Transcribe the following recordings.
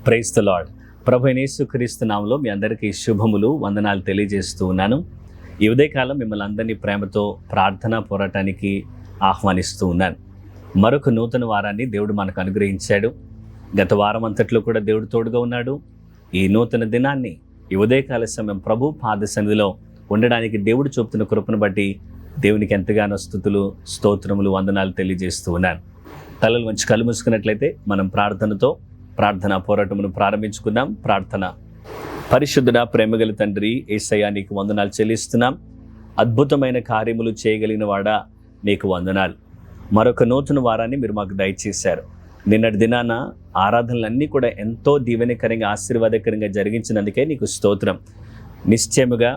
Praise the lord. ప్రభు అయిన యేసుక్రీస్తు నామములో మీ అందరికీ శుభములు, వందనాలు తెలియజేస్తూ ఉన్నాను. ఈ ఉదయకాలం మిమ్మల్ని అందరినీ ప్రేమతో ప్రార్థనా పోరాటానికి ఆహ్వానిస్తూ ఉన్నాను. మరొక నూతన వారాన్ని దేవుడు మనకు అనుగ్రహించాడు. గత వారం అంతట్లో కూడా దేవుడు తోడుగా ఉన్నాడు. ఈ నూతన దినాన్ని, ఈ ఉదయకాల సమయం ప్రభు పాద సన్నిధిలో ఉండడానికి దేవుడు చూపుతున్న కృపను బట్టి దేవునికి ఎంతగానో స్తుతులు, స్తోత్రములు, వందనాలు తెలియజేస్తూ ఉన్నాను. తలలు వంచి కళ్ళు మూసుకున్నట్లయితే మనం ప్రార్థనతో ప్రార్థనా పోరాటమును ప్రారంభించుకుందాం. ప్రార్థన. పరిశుద్ధుడా, ప్రేమగల తండ్రి యేసయ్యా, నీకు వందనాలు చెల్లిస్తున్నాం. అద్భుతమైన కార్యములు చేయగలిగిన వాడా, నీకు వందనాలు. మరొక నూతన వారాన్ని మీరు మాకు దయచేశారు. నిన్నటి దినాన ఆరాధనలన్నీ కూడా ఎంతో దీవెనకరంగా, ఆశీర్వాదకరంగా జరిగించినందుకే నీకు స్తోత్రం. నిశ్చయముగా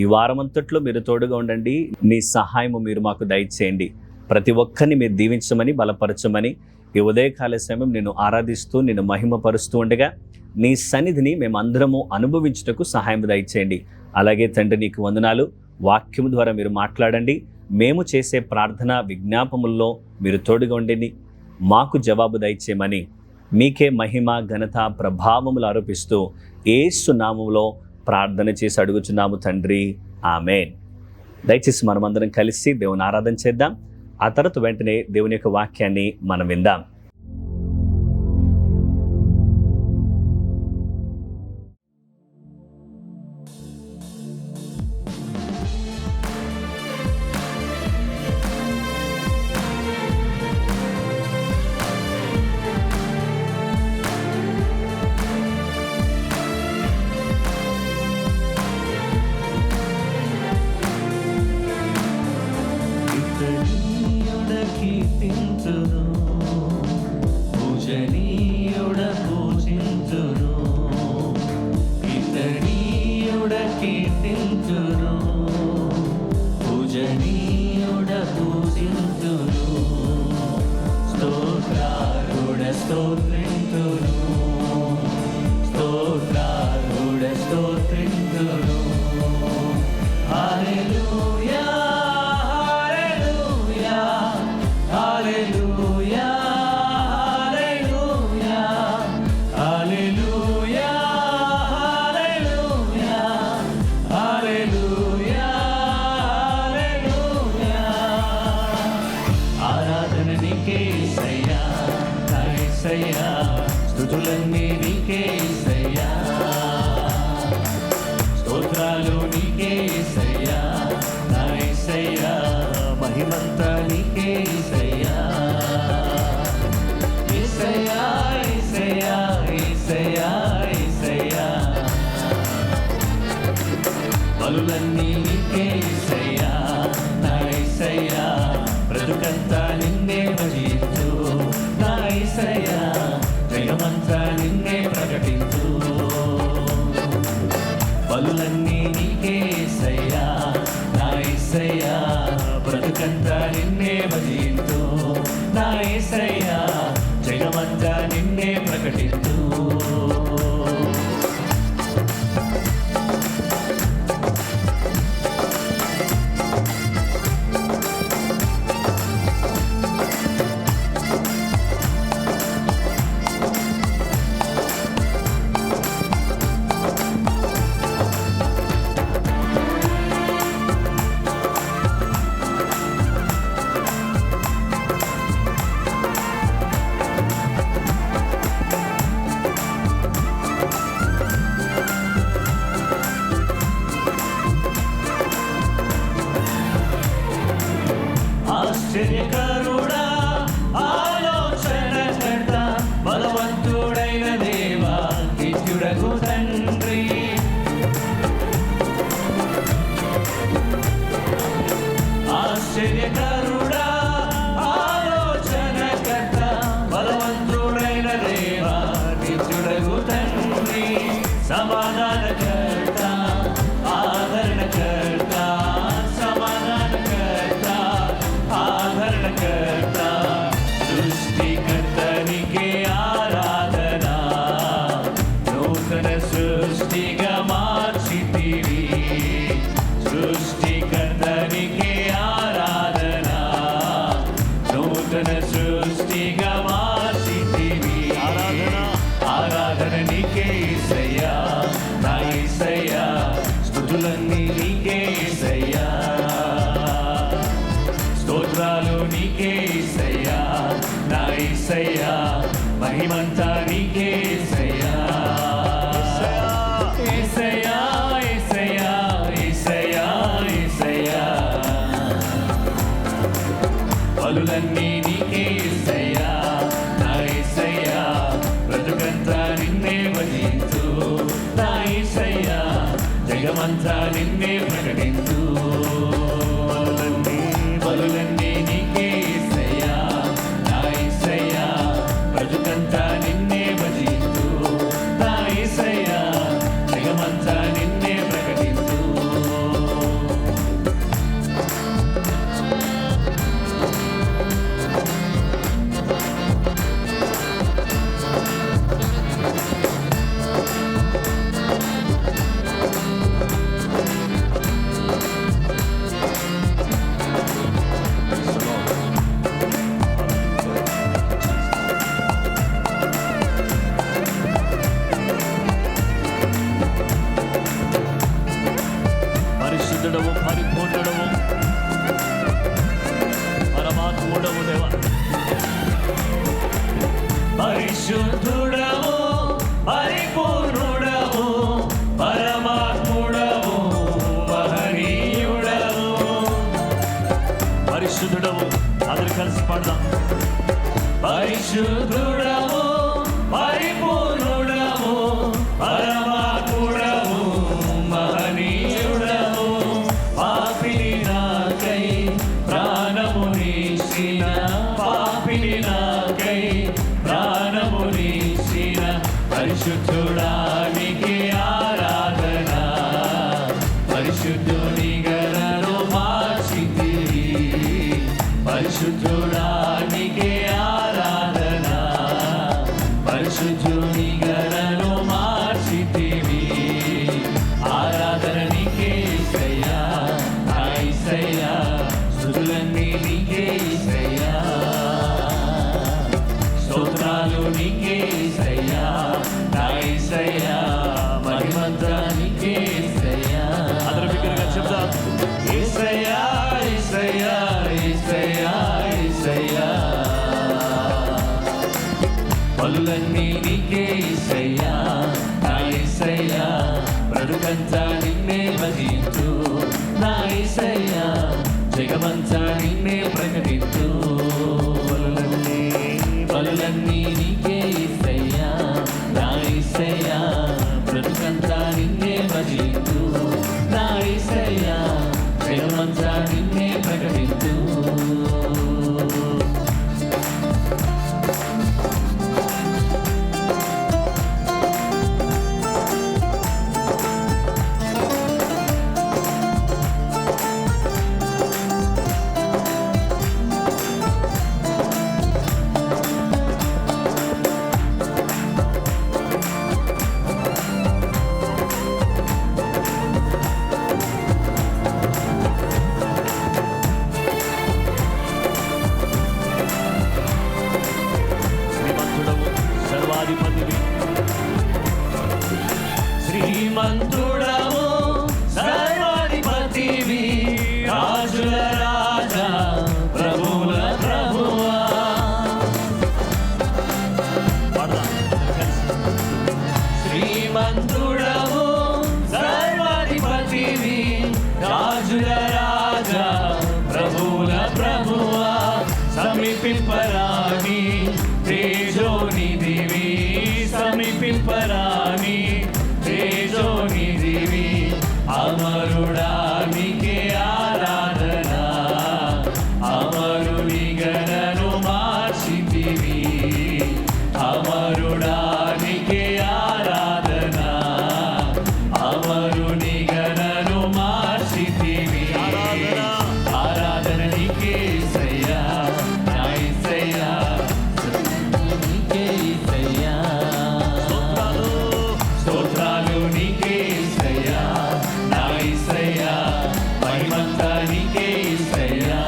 ఈ వారమంతట్లో మీరు తోడుగా ఉండండి. నీ సహాయము మీరు మాకు దయచేయండి. ప్రతి ఒక్కరిని మీరు దీవించమని, బలపరచమని, ఈ ఉదయకాల సమయం నిన్ను ఆరాధిస్తూ, నిన్ను మహిమపరుస్తూ ఉండగా నీ సన్నిధిని మేము అందరము అనుభవించుటకు సహాయం దయచేయండి. అలాగే తండ్రి, నీకు వందనాలు. వాక్యము ద్వారా మీరు మాట్లాడండి. మేము చేసే ప్రార్థన విజ్ఞాపముల్లో మీరు తోడుగా ఉండండి. మాకు జవాబు దయచేయమని మీకే మహిమ, ఘనత, ప్రభావములు ఆరోపిస్తూ యేసు నామములో ప్రార్థన చేసి అడుగుచున్నాము తండ్రి, ఆమేన్. దయచేసి మనమందరం కలిసి దేవుని ఆరాధన చేద్దాం. ఆ తర్వాత వెంటనే దేవుని యొక్క వాక్యాన్ని మనం విందాం. స్తుతులన్నీ నీకే యేసయ్యా, స్తోత్రాలు నీకే యేసయ్యా, నా యేసయ్యా, మహిమంతా నీకే యేసయ్యా, యేసయ్యా, యేసయ్యా, యేసయ్యా, యేసయ్యా, బలులన్నీ నీకే యేసయ్యా, నా యేసయ్యా, బ్రతుకంతా నిన్నే భజించు, నా యేసయ్యా, జగమంతా నిన్నే ప్రకటించు, బలులన్నీ నీకే యేసయ్యా, నా యేసయ్యా, బ్రతుకంతా నిన్నే భజించు, నా యేసయ్యా, జగమంతా నిన్నే ప్రకటించు. ఆశ్చర్యకరుడా, ఆలోచనకర్త, బలవంతుడైన దేవా, నిత్యుడగు తండ్రి, ఆశ్చర్యకరుడా, ఆలోచనకర్త, బలవంతుడైన దేవా, నిత్యుడగు తండ్రి, సమాధానకర్త, ఆదరణకర్త, సమాధానకర్త, ఆదరణకర్త, సృష్టికర్తనికే ఆరాధన, నూతన సృష్టిగా మార్చితివి, సృష్టికర్తనికే ఆరాధన, నూతన సృష్టిగా మార్చితివి, ఆరాధన జగమంతా నిన్నే ప్రకటించు. బలులన్నీ నీకే యేసయ్యా, నా యేసయ్యా. బ్రతుకంతా నిన్నే భజించు, నా యేసయ్యా. జగమంతా నిన్నే ప్రకటించు. పరిశుద్ధుడవు, పరిపూర్ణుడవు, పరమాత్ముడవు దేవా. పరిశుద్ధుడవు, పరిపూర్ణుడవు, పరమాత్ముడవు, మహనీయుడవు. పరిశుద్ధుడవు, అందరూ కలిసి పాడదాం. పరిశుద్ధుడవు, పరిపూర్ణుడవు, పరమాత్ముడవు, మహనీయుడవు. పాపిని నాకై ప్రాణమునిచ్చిన, పాపిని నాకై ప్రాణమునిచ్చిన పరిశుద్ధుడానికి ఆరాధన. పరిశుద్ధుని గణను మార్చితివి, పరిశుద్ధుడానికి ఆరాధన. పరిశుద్ధుని గణను మార్చితివి, ఆరాధన నీకే యేసయ్యా, నా యేసయ్యా. స్తుతులన్నీ నీకే యేసయ్యా, స్తోత్రాలు నీకే యేసయ్యా, నా యేసయ్యా. మహిమంతా నీకే యేసయ్యా. అందరూ బిగ్గరగా చెప్దాం. యేసయ్యా, యేసయ్యా, యేసయ్యా, యేసయ్యా. పలులన్నీ నీకే యేసయ్యా, నా యేసయ్యా. బ్రతుకంతా నిన్నే భజించు, నా యేసయ్యా. జగమంతా నిన్నే ప్రకటించు. పలులన్నీ నీకే యేసయ్యా, నా యేసయ్యా. బ్రతుకంతా నిన్నే భజించు, నా యేసయ్యా. జగమంతా నిన్నే ప్రకటించు. శ్రీమంతుడవు, సర్వాధిపతివి, రాజుల రాజా, ప్రభువుల ప్రభువా. శ్రీమంతుడవు, సర్వాధిపతివి, రాజుల రాజా, ప్రభువుల ప్రభువా. సమీపింపరాని తేజోనిధివి, సమీపింపరాని తేజోనిధివి. అమరుడానికి ఆరాధన, అమరుని గణను మార్చితివి. అమరుడానికి ఆరాధన, అమరుని గణను మార్చితివి. ఆరాధన నీకే యేసయ్యా, నా యేసయ్యా. నీకే యేసయ్యా, స్తోత్రాలు నీకే యేసయ్యా, నా యేసయ్యా. మహిమంతా నీకే యేసయ్యా.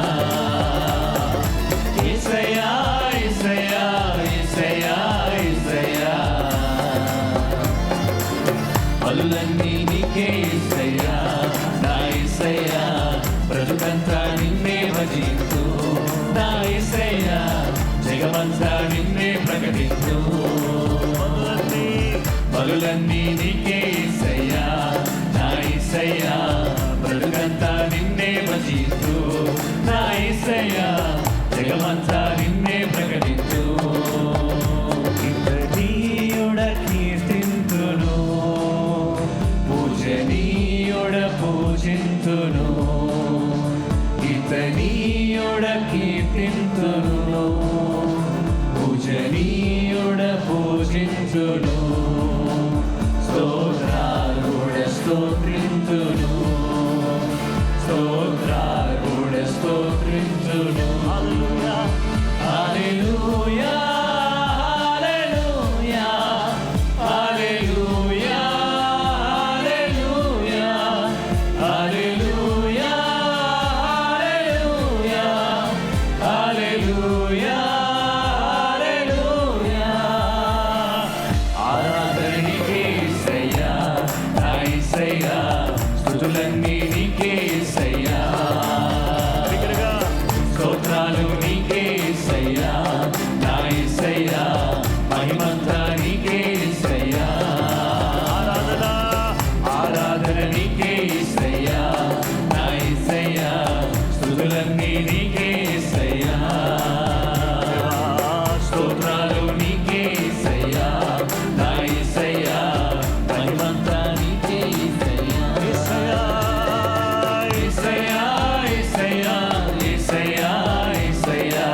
యేసయ్యా, యేసయ్యా, యేసయ్యా, యేసయ్యా. పలులన్నీ నీకే యేసయ్యా, నా యేసయ్యా. బ్రతుకంతా నిన్నే భజించు, నా యేసయ్యా. జగమంతా నిన్నే ప్రకటించు. పలులన్నీ నీకే యేసయ్యా, నా యేసయ్యా. బ్రతుకంతా నిన్నే భజించు, నా యేసయ్యా. జగమంతా నిన్నే ప్రకటించు. కీర్తింతును, పూజనీయుడ పూజింతును, ఇతనీయుడ కీర్తింతును, పూజనీయుడ పూజింతును, స్తోత్రారుడ స్తోత్రింతును, స్తోత్రారుడ స్తోత్రింతును. హల్లెలూయా హల్లెలూయా హల్లెలూయా హల్లెలూయా హల్లెలూయా హల్లెలూయా హల్లెలూయా. ఆరాధన నీకే యేసయ్యా, నా యేసయ్యా, స్తుతులన్నీ నీకే యేసయ్యా, స్తోత్రాలు నీకే యేసయ్యా, నా యేసయ్యా, మహిమంతా నీకే యేసయ్యా. ఆరాధన నీకే యేసయ్యా, నా యేసయ్యా, స్తుతులన్నీ నీకే యేసయ్యా, స్తోత్రాలు నీకే యేసయ్యా, నా యేసయ్యా, మహిమంతా నీకే యేసయ్యా. యేసయ్యా యేసయ్యా యేసయ్యా యేసయ్యా,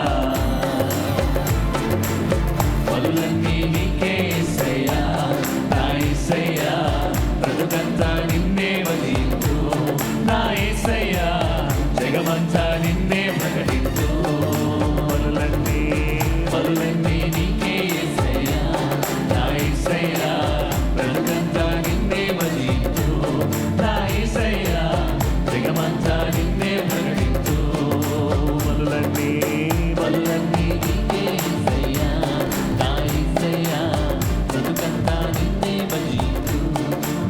పలులన్నీ నీకే యేసయ్యా, నా యేసయ్యా, బ్రతుకంతా నిన్నే వదిలించు, నా యేసయ్యా, జగమంతా నిన్నే ప్రకటించు. పలులన్నీ నీకే యేసయ్యా, నా యేసయ్యా, బ్రతుకంతా నిన్నే వదిలించు, నా యేసయ్యా, జగమంతా నిన్నే ప్రకటించు. పలులన్నీ నీకే యేసయ్యా, నా యేసయ్యా, బ్రతుకంతా నిన్నే వదిలించు,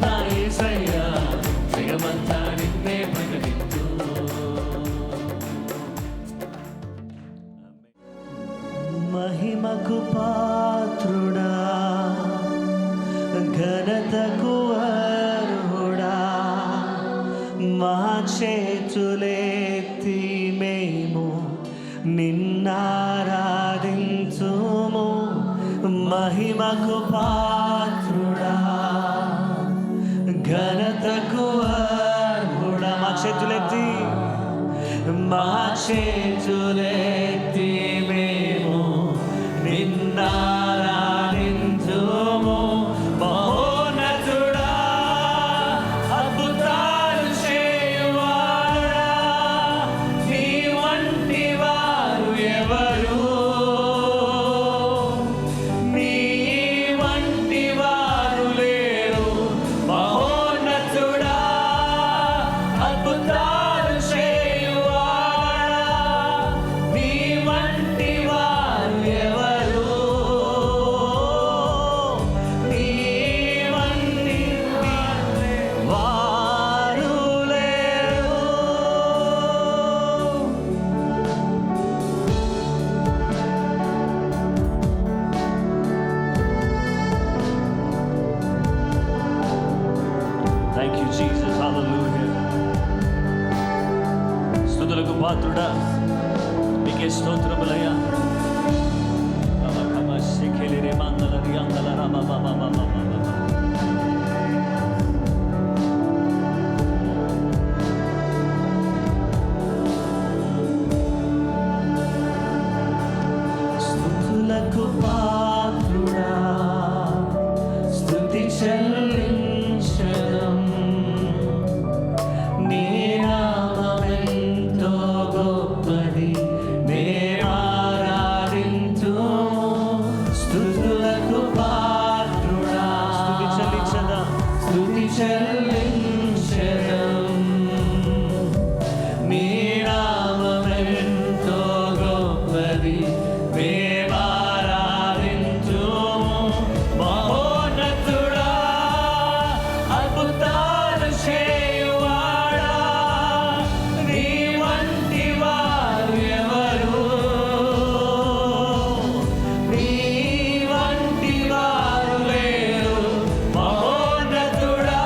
నా యేసయ్యా, జగమంతా నిన్నే ప్రకటించు. మహిమకు పాత్రుడా, ఘనతకు అర్హుడా, మా చేతులెత్తి మేము నిన్నారాధించుము. మహిమకు పాత్రుడా, ఘనతకు అర్హుడా, మా చేతులెత్తి మేము నిన్నారాధించుము. మహోన్నతుడా, అద్భుతాలు చేయువాడా, నీ వంటి వారు ఎవరు, నీ వంటి వారు లేరు. మహోన్నతుడా, అద్భుతాలు చేయువాడా, నీ వంటి వారు ఎవరు, నీ వంటి వారు లేరు. Thank you, Jesus. Hallelujah. స్తుతులకు పాత్రుడా, నీకే స్తోత్రములయ్యా. స్తుతులకు పాత్రుడా, స్తుతి చెల్లించడం, నీ నామమెంతో గొప్పది, నే ఆరాధింతుము. స్తుతులకు పాత్రుడా, స్తుతి చెల్లించడం, నీ నామమెంతో గొప్పది, నే ఆరాధింతుము. మహోన్నతుడా, అద్భుతాలు చేయువాడా, నీ వంటి వారు ఎవరు, నీ వంటి వారు లేరు. మహోన్నతుడా,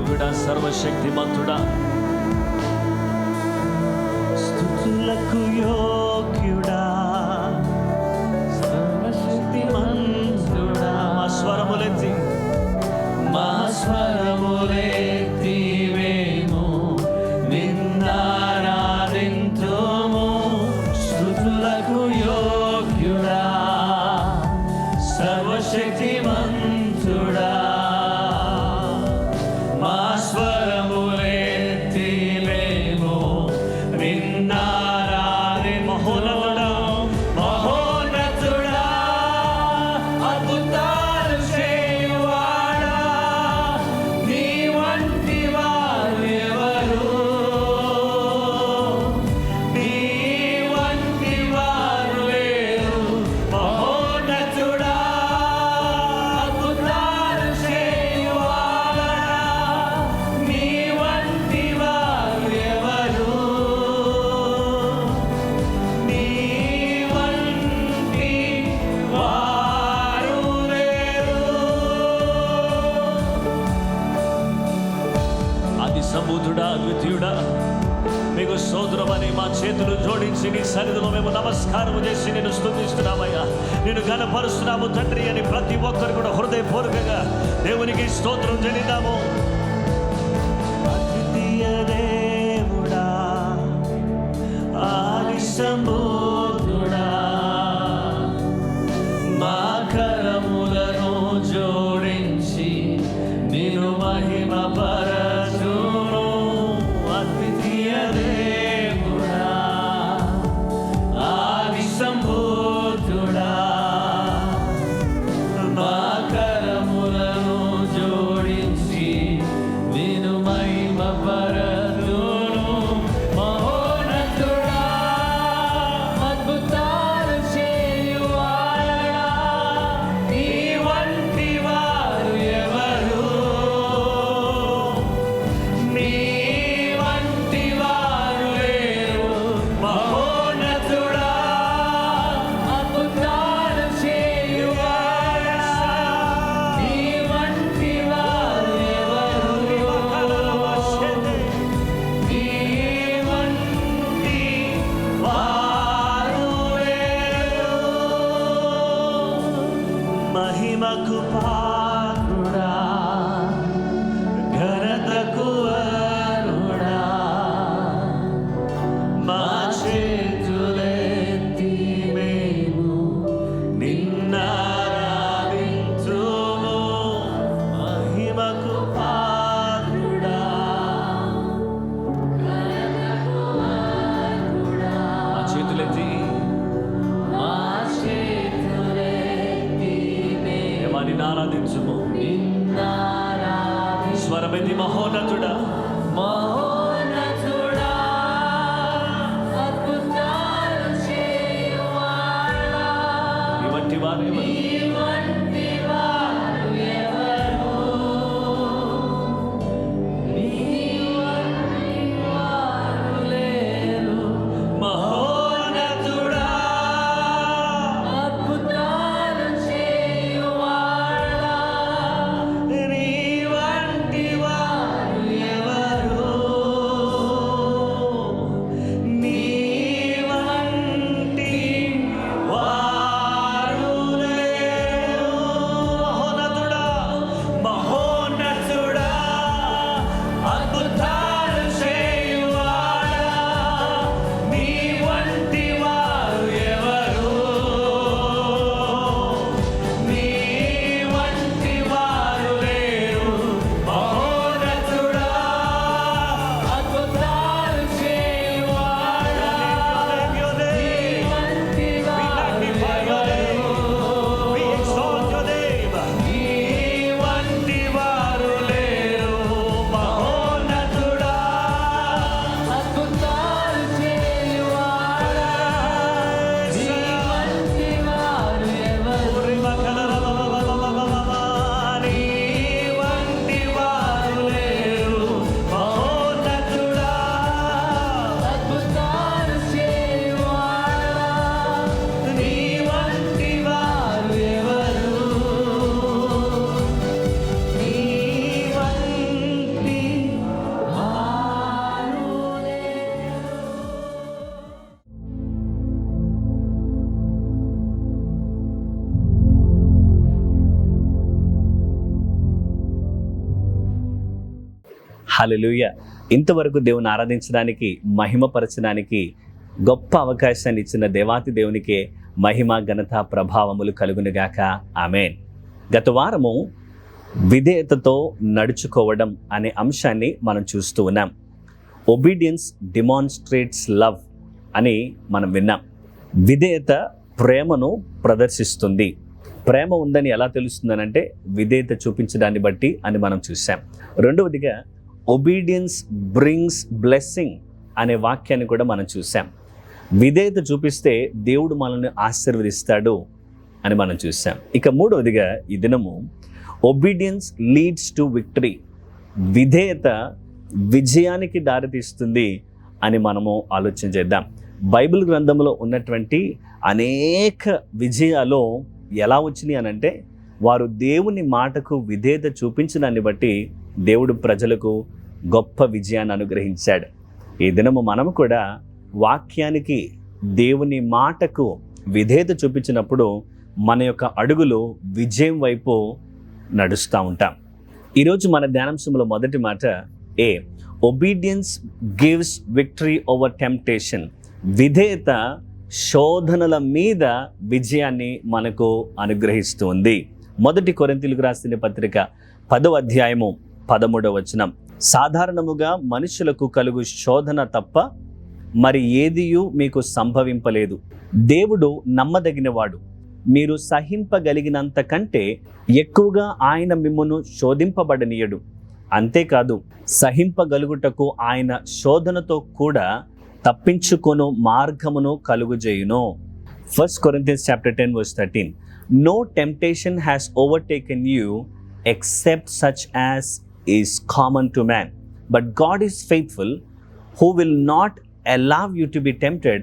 దేవుడా, సర్వశక్తిమంతుడా, స్తుతులకు యోగ్యుడా, సర్వశక్తిమంతుడా. మా స్వరములెత్తి మా స్వరములెత్తి మేము నిన్నారాధింతుము. స్తుతులకు యోగ్యుడా, సర్వశక్తిమంతుడా. మా స్వరములెత్తి మేము నిన్నారాధింతుము. మహోన్నతుడా, అద్భుతాలు చేయువాడా, నీ వంటి వారు ఎవరు? నీ వంటి వారు లేరు. మహోన్నతుడా, అద్భుతాలు చేయువాడా, నీ వంటి వారు ఎవరు? నీ వంటి వారు లేరు. ఆది సంభూతుడా, ద్వితీయుడా, మీకు స్తోత్రమని మా చేతులు జోడించి నీ సన్నిధిలో మేము నమస్కారం చేసి నేను స్తుతిస్తున్నామయ్యా. నేను ఘనపరుస్తున్నాము తండ్రి అని ప్రతి ఒక్కరు కూడా హృదయపూర్వకంగా దేవునికి స్తోత్రం చెల్లిద్దాము. అద్వితీయ దేవుడా, ఆది సంభూతుడా, మా కరములను జోడించి నిన్ను మహిమ పరచును. అద్వితీయ దేవుడా, ఆది సంభూతుడా, మా కరములను జోడించి నిన్ను మహిమ పరచును. మహోన్నతుడా, అద్భుతాలు చేయువాడా, నీ వంటి వారు ఎవరు? నీ వంటి వారు లేరు. మహోన్నతుడా, అద్భుతాలు చేయువాడా, నీ వంటి వారు ఎవరు? నీ వంటి వారు లేరు. మహిమకు పాత్రుడా, ఘనతకు అర్హుడా, మా చేతులెత్తి మేము నిన్నారాధింతుము. మహిమకు పాత్రుడా, మా చేతులెత్తి మా చేతులెత్తి మేము దేవాన్ని ఆరాధించుము. నిన్నారాధింతుము. స్వరమెత్తి మహోన్నతుడా, మహోన్నతుడా, అద్భుతాలు చేయువాడా, నీ వంటి వారు ఎవరు? నీ వంటి వారు ఎవరు? నీ వంటి వారు లేరు. మహోన్నతుడా, అద్భుతాలు చేయువాడా, నీ వంటి వారు ఎవరు? హల్లెలూయా. ఇంతవరకు దేవుని ఆరాధించడానికి, మహిమపరచడానికి గొప్ప అవకాశాన్ని ఇచ్చిన దేవాతి దేవునికే మహిమ, ఘనత, ప్రభావములు కలుగునుగాక. ఆమేన్. గత వారము విధేయతతో నడుచుకోవడం అనే అంశాన్ని మనం చూస్తూ ఉన్నాం. ఒబీడియన్స్ డిమాన్స్ట్రేట్స్ లవ్ అని మనం విన్నాం. విధేయత ప్రేమను ప్రదర్శిస్తుంది. ప్రేమ ఉందని ఎలా తెలుస్తుందనంటే విధేయత చూపించడాన్ని బట్టి అని మనం చూసాం. రెండవదిగా ఒబీడియన్స్ బ్రింగ్స్ బ్లెస్సింగ్ అనే వాక్యాన్ని కూడా మనం చూసాం. విధేయత చూపిస్తే దేవుడు మనల్ని ఆశీర్వదిస్తాడు అని మనం చూసాం. ఇక మూడవదిగా ఈ దినము ఒబీడియన్స్ లీడ్స్ టు విక్టరీ, విధేయత విజయానికి దారితీస్తుంది అని మనము ఆలోచన చేద్దాం. బైబిల్ గ్రంథంలో ఉన్నటువంటి అనేక విజయాలు ఎలా వచ్చినాయి అనంటే వారు దేవుని మాటకు విధేయత చూపించడాన్ని బట్టి దేవుడు ప్రజలకు గొప్ప విజయాన్ని అనుగ్రహించాడు. ఈ దినము మనము కూడా వాక్యానికి, దేవుని మాటకు విధేయత చూపించినప్పుడు మన యొక్క అడుగులు విజయం వైపు నడుస్తూ ఉంటాం. ఈరోజు మన ధ్యానాంశంలో మొదటి మాట A, obedience gives victory over temptation. విధేయత శోధనల మీద విజయాన్ని మనకు అనుగ్రహిస్తుంది. మొదటి కొరింథీయులకు రాసిన పత్రిక 10వ అధ్యాయము 13వ వచనం. సాధారణముగా మనుషులకు కలుగు శోధన తప్ప మరి ఏదియూ మీకు సంభవింపలేదు. దేవుడు నమ్మదగినవాడు. మీరు సహింపగలిగినంత కంటే ఎక్కువగా ఆయన మిమ్మును శోధింపబడనీయడు. అంతేకాదు, సహింపగలుగుటకు ఆయన శోధనతో కూడా తప్పించుకొను మార్గమును కలుగుజేయును. 1 Corinthians chapter 10 verse 13. No temptation has overtaken you except such as is common to man. But God is faithful, who will not allow you to be tempted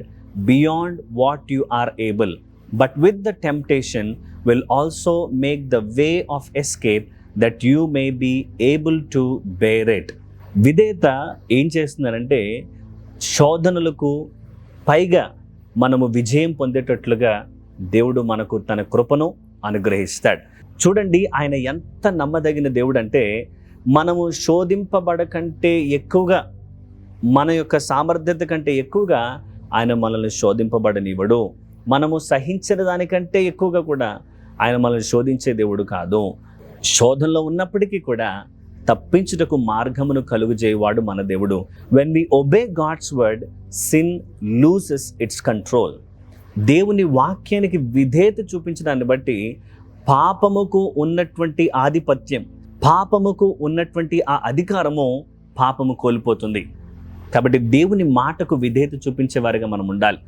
beyond what you are able, but with the temptation will also make the way of escape that you may be able to bear it. విధేయత ఏం చేస్తున్నారంటే శోధనలకు పైగా మనము విజయం పొందేటట్లుగా దేవుడు మనకు తన కృపను అనుగ్రహిస్తాడు. చూడండి, ఆయన ఎంత నమ్మదగిన దేవుడు అంటే మనము శోధింపబడకంటే ఎక్కువగా, మన యొక్క సామర్థ్యత కంటే ఎక్కువగా ఆయన మనల్ని శోధింపబడనివ్వడు. మనము సహించిన దానికంటే ఎక్కువగా కూడా ఆయన మనల్ని శోధించే దేవుడు కాదు. శోధనలో ఉన్నప్పటికీ కూడా తప్పించుటకు మార్గమును కలుగుజేయవాడు మన దేవుడు. When we obey God's word, sin loses its control. దేవుని వాక్యానికి విధేయత చూపించడాన్ని బట్టి పాపముకు ఉన్నటువంటి ఆధిపత్యం, పాపముకు ఉన్నటువంటి ఆ అధికారము పాపము కోల్పోతుంది. కాబట్టి దేవుని మాటకు విధేయత చూపించేవారిగా మనం ఉండాలి.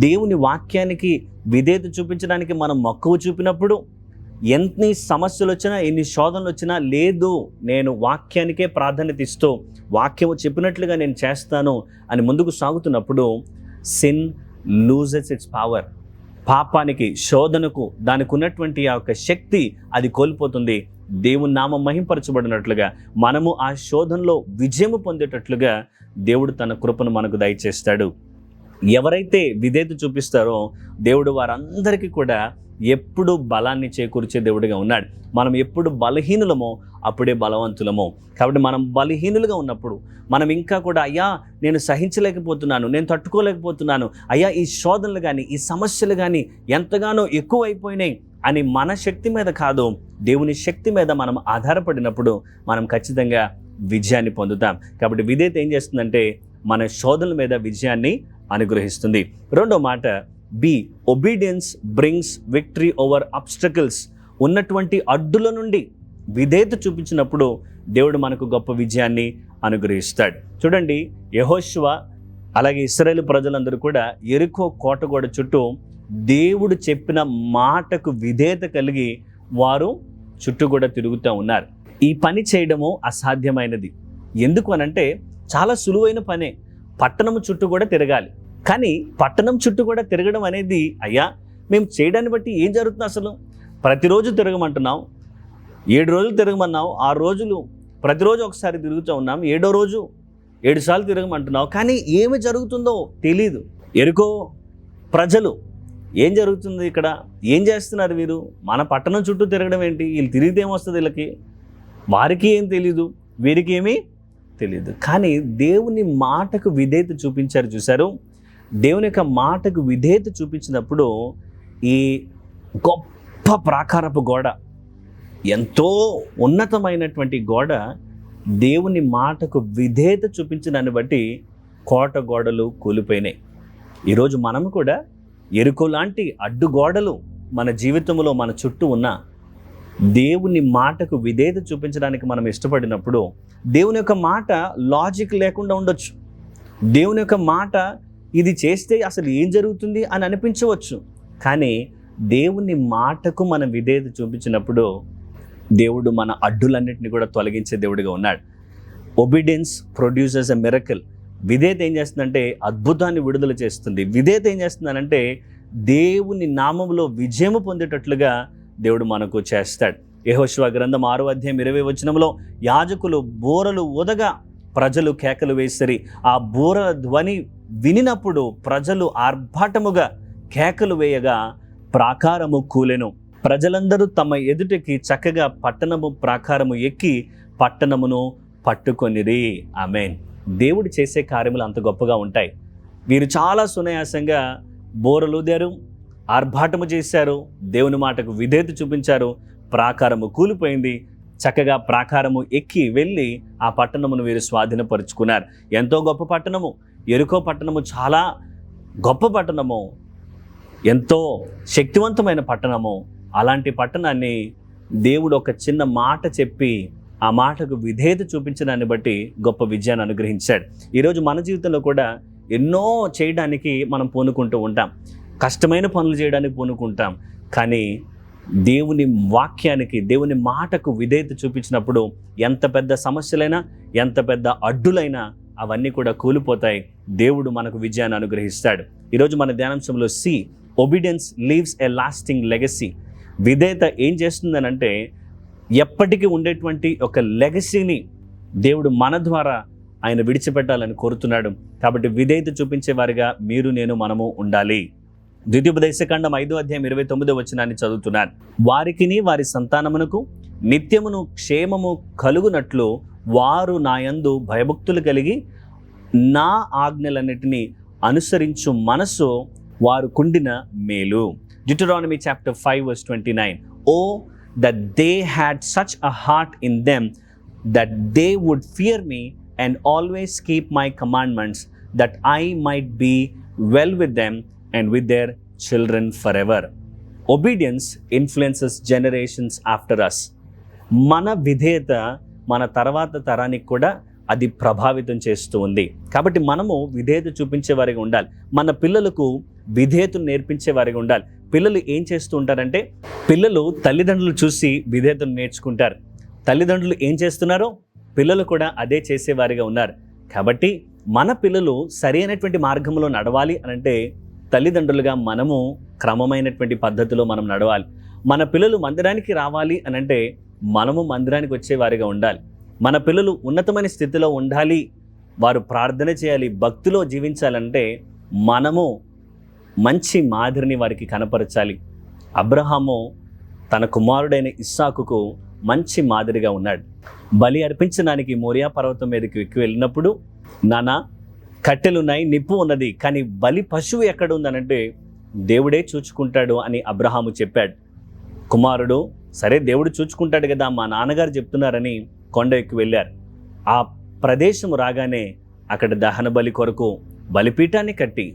దేవుని వాక్యానికి విధేయత చూపించడానికి మనం మక్కువ చూపినప్పుడు ఎన్ని సమస్యలు వచ్చినా, ఎన్ని శోధనలు వచ్చినా, లేదు నేను వాక్యానికే ప్రాధాన్యత ఇస్తూ వాక్యము చెప్పినట్లుగా నేను చేస్తాను అని ముందుకు సాగుతున్నప్పుడు సిన్ లూజెస్ ఇట్స్ పవర్. పాపానికి, శోధనకు దానికి ఉన్నటువంటి ఆ యొక్క శక్తి అది కోల్పోతుంది. దేవుని నామం మహింపరచబడినట్లుగా మనము ఆ శోధనలో విజయము పొందేటట్లుగా దేవుడు తన కృపను మనకు దయచేస్తాడు. ఎవరైతే విధేయత చూపిస్తారో దేవుడు వారందరికీ కూడా ఎప్పుడు బలాన్ని చేకూర్చే దేవుడిగా ఉన్నాడు. మనం ఎప్పుడు బలహీనులమో అప్పుడే బలవంతులమో. కాబట్టి మనం బలహీనులుగా ఉన్నప్పుడు మనం ఇంకా కూడా అయ్యా నేను సహించలేకపోతున్నాను, నేను తట్టుకోలేకపోతున్నాను, అయ్యా ఈ శోధనలు కానీ ఈ సమస్యలు కానీ ఎంతగానో ఎక్కువ అయిపోయినాయి అని మన శక్తి మీద కాదు, దేవుని శక్తి మీద మనం ఆధారపడినప్పుడు మనం ఖచ్చితంగా విజయాన్ని పొందుతాం. కాబట్టి విధేయత ఏం చేస్తుందంటే మన శోధనల మీద విజయాన్ని అనుగ్రహిస్తుంది. రెండో మాట B, obedience brings victory over obstacles. ఉన్నటువంటి అడ్డుల నుండి విధేయత చూపించినప్పుడు దేవుడు మనకు గొప్ప విజయాన్ని అనుగ్రహిస్తాడు. చూడండి, యెహోషువ అలాగే ఇశ్రాయేలు ప్రజలందరూ కూడా యెరికో కోటగోడ చుట్టూ దేవుడు చెప్పిన మాటకు విధేయత కలిగి వారు చుట్టూ కూడా తిరుగుతూ ఉన్నారు. ఈ పని చేయడము అసాధ్యమైనది. ఎందుకు అనంటే చాలా సులువైన పనే, పట్టణం చుట్టూ కూడా తిరగాలి. కానీ పట్టణం చుట్టూ కూడా తిరగడం అనేది అయ్యా మేము చేయడాన్ని బట్టి ఏం జరుగుతుంది? అసలు ప్రతిరోజు తిరగమంటున్నాం, 7 రోజులు తిరగమన్నావు, 6 రోజులు ప్రతిరోజు ఒకసారి తిరుగుతూ ఉన్నాం, 7వ రోజు 7 సార్లు తిరగమంటున్నావు, కానీ ఏమి జరుగుతుందో తెలీదు. యెరికో ప్రజలు ఏం జరుగుతుంది ఇక్కడ, ఏం చేస్తున్నారు వీరు, మన పట్టణం చుట్టూ తిరగడం ఏంటి, వీళ్ళు తిరిగితే ఏమొస్తుంది వీళ్ళకి, వారికి ఏం తెలీదు, వీరికి ఏమీ తెలియదు. కానీ దేవుని మాటకు విధేయత చూపించారు. చూశారు, దేవుని యొక్క మాటకు విధేయత చూపించినప్పుడు ఈ గొప్ప ప్రాకారపు గోడ, ఎంతో ఉన్నతమైనటువంటి గోడ, దేవుని మాటకు విధేయత చూపించిన దాన్ని బట్టి కోట గోడలు కూలిపోయినాయి. ఈరోజు మనం కూడా ఎరుకో లాంటి అడ్డుగోడలు మన జీవితంలో మన చుట్టూ ఉన్న దేవుని మాటకు విధేయత చూపించడానికి మనం ఇష్టపడినప్పుడు, దేవుని యొక్క మాట లాజిక్ లేకుండా ఉండొచ్చు, దేవుని యొక్క మాట ఇది చేస్తే అసలు ఏం జరుగుతుంది అని అనిపించవచ్చు. కానీ దేవుని మాటకు మనం విధేయత చూపించినప్పుడు దేవుడు మన అడ్డులన్నింటినీ కూడా తొలగించే దేవుడిగా ఉన్నాడు. ఒబీడియన్స్ ప్రొడ్యూసెస్ ఎ మిరకల్. విధేయత ఏం చేస్తుందంటే అద్భుతాన్ని విడుదల చేస్తుంది. విధేయత ఏం చేస్తుందనంటే దేవుని నామములో విజయము పొందేటట్లుగా దేవుడు మనకు చేస్తాడు. యెహోషువ గ్రంథం 6:20 యాజకులు బూరలు ఊదగా ప్రజలు కేకలు వేసిరి. ఆ బూరల ధ్వని వినినప్పుడు ప్రజలు ఆర్భాటముగా కేకలు వేయగా ప్రాకారము కూలెను. ప్రజలందరూ తమ ఎదుటికి చక్కగా పట్టణము ప్రాకారము ఎక్కి పట్టణమును పట్టుకొనిరి. ఆమేన్. దేవుడు చేసే కార్యములు అంత గొప్పగా ఉంటాయి. వీరు చాలా సునాయాసంగా బోరలుదారు, ఆర్భాటము చేశారు, దేవుని మాటకు విధేయత చూపించారు. ప్రాకారము కూలిపోయింది. చక్కగా ప్రాకారము ఎక్కి వెళ్ళి ఆ పట్టణమును వీరు స్వాధీనపరుచుకున్నారు. ఎంతో గొప్ప పట్టణము యెరికో పట్టణము, చాలా గొప్ప పట్టణము, ఎంతో శక్తివంతమైన పట్టణము. అలాంటి పట్టణాన్ని దేవుడు ఒక చిన్న మాట చెప్పి ఆ మాటకు విధేయత చూపించడాన్ని బట్టి గొప్ప విజయాన్ని అనుగ్రహించాడు. ఈరోజు మన జీవితంలో కూడా ఎన్నో చేయడానికి మనం పూనుకుంటూ ఉంటాం, కష్టమైన పనులు చేయడానికి పూనుకుంటాం. కానీ దేవుని వాక్యానికి, దేవుని మాటకు విధేయత చూపించినప్పుడు ఎంత పెద్ద సమస్యలైనా, ఎంత పెద్ద అడ్డులైనా అవన్నీ కూడా కూలిపోతాయి. దేవుడు మనకు విజయాన్ని అనుగ్రహిస్తాడు. ఈరోజు మన ధ్యానాంశంలో సి ఒబీడియన్స్ లీవ్స్ ఎ లాస్టింగ్ లెగసీ. విధేయత ఏం చేస్తుందనంటే ఎప్పటికీ ఉండేటువంటి ఒక లెగసీని దేవుడు మన ద్వారా ఆయన విడిచిపెట్టాలని కోరుతున్నాడు. కాబట్టి విధేయత చూపించే వారిగా మీరు, నేను, మనము ఉండాలి. ద్వితీయోపదేశకాండం 5:29 చదువుతున్నాను. వారికిని వారి సంతానమునకు నిత్యమును క్షేమము కలుగునట్లు వారు నా యందు భయభక్తులు కలిగి నా ఆజ్ఞలన్నిటినీ అనుసరించు మనసు వారు కుండిన మేలు. Deuteronomy chapter 5:29. Oh, that they had such a heart in them that they would fear me and always keep my commandments, that I might be well with them and with their children forever. Obedience influences generations after us. మన విధేయత మన తర్వాత తరానికి కూడా అది ప్రభావితం చేస్తూ ఉంది. కాబట్టి మనము విధేయత చూపించే వారిగా ఉండాలి. మన పిల్లలకు విధేయతను నేర్పించే వారిగా ఉండాలి. పిల్లలు ఏం చేస్తూ ఉంటారంటే, పిల్లలు తల్లిదండ్రులు చూసి విధేయతను నేర్చుకుంటారు. తల్లిదండ్రులు ఏం చేస్తున్నారో పిల్లలు కూడా అదే చేసేవారిగా ఉన్నారు. కాబట్టి మన పిల్లలు సరైనటువంటి మార్గంలో నడవాలి అనంటే తల్లిదండ్రులుగా మనము క్రమమైనటువంటి పద్ధతిలో మనం నడవాలి. మన పిల్లలు మందిరానికి రావాలి అనంటే మనము మందిరానికి వచ్చేవారిగా ఉండాలి. మన పిల్లలు ఉన్నతమైన స్థితిలో ఉండాలి, వారు ప్రార్థన చేయాలి, భక్తిలో జీవించాలంటే మనము మంచి మాదిరిని వారికి కనపరచాలి. అబ్రహాము తన కుమారుడైన ఇస్సాకుకు మంచి మాదిరిగా ఉన్నాడు. బలి అర్పించడానికి మోరియా పర్వతం మీదకి ఎక్కి వెళ్ళినప్పుడు, నానా కట్టెలున్నాయి, నిప్పు ఉన్నది, కానీ బలి పశువు ఎక్కడ ఉందనంటే దేవుడే చూచుకుంటాడు అని అబ్రహాము చెప్పాడు. కుమారుడు, సరే దేవుడు చూచుకుంటాడు కదా, మా నాన్నగారు చెప్తున్నారని కొండ ఎక్కి వెళ్ళారు. ఆ ప్రదేశం రాగానే అక్కడ దహన బలి కొరకు బలిపీఠాన్ని కట్టి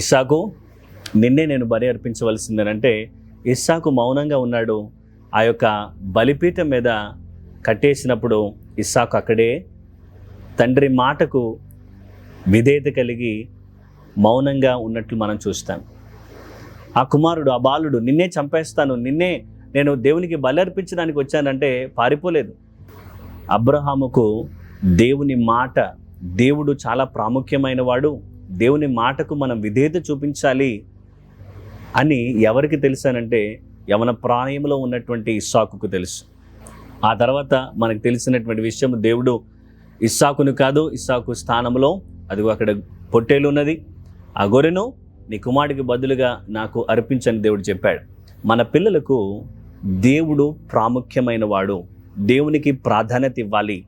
ఇస్సాకు నిన్నే నేను బలి అర్పించవలసిందనంటే ఇస్సాకు మౌనంగా ఉన్నాడు. ఆ యొక్క బలిపీఠం మీద కట్టేసినప్పుడు ఇస్సాకు అక్కడే తండ్రి మాటకు విధేయత కలిగి మౌనంగా ఉన్నట్లు మనం చూస్తాం. ఆ కుమారుడు, ఆ బాలుడు, నిన్నే చంపేస్తాను, నిన్నే నేను దేవునికి బలి అర్పించడానికి వచ్చానంటే పారిపోలేదు. అబ్రహాముకు దేవుని మాట, దేవుడు చాలా ప్రాముఖ్యమైన వాడు, దేవుని మాటకు మనం విధేయత చూపించాలి అని ఎవరికి తెలుసానంటే యవన ప్రాయంలో ఉన్నటువంటి ఇస్సాకుకు తెలుసు. ఆ తర్వాత మనకు తెలిసినటువంటి విషయం, దేవుడు ఇస్సాకును కాదు, ఇస్సాకు స్థానంలో అదిగో అక్కడ పొట్టేలు ఉన్నది, ఆ గొర్రెను నీ కుమారుడికి బదులుగా నాకు అర్పించని దేవుడు చెప్పాడు. మన పిల్లలకు దేవుడు ప్రాముఖ్యమైన వాడు, దేవునికి ప్రాధాన్యత ఇవ్వాలి,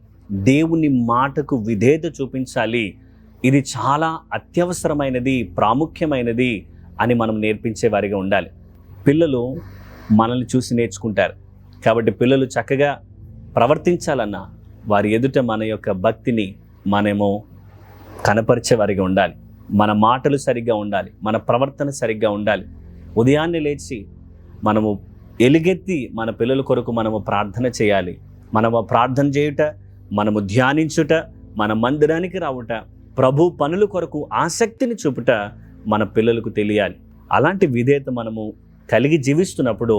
దేవుని మాటకు విధేయత చూపించాలి. ఇది చాలా అత్యవసరమైనది, ప్రాముఖ్యమైనది అని మనం నేర్పించే వారిగా ఉండాలి. పిల్లలు మనల్ని చూసి నేర్చుకుంటారు. కాబట్టి పిల్లలు చక్కగా ప్రవర్తించాలన్నా వారి ఎదుట మన యొక్క భక్తిని మనము కనపరిచే వారిగా ఉండాలి. మన మాటలు సరిగ్గా ఉండాలి, మన ప్రవర్తన సరిగ్గా ఉండాలి. ఉదయాన్నే లేచి మనము ఎలుగెత్తి మన పిల్లల కొరకు మనము ప్రార్థన చేయాలి. మనము ప్రార్థన చేయుట, మనము ధ్యానించుట, మన మందిరానికి రావుట, ప్రభు పనుల కొరకు ఆసక్తిని చూపుట మన పిల్లలకు తెలియాలి. అలాంటి విధేయత మనము కలిగి జీవిస్తున్నప్పుడు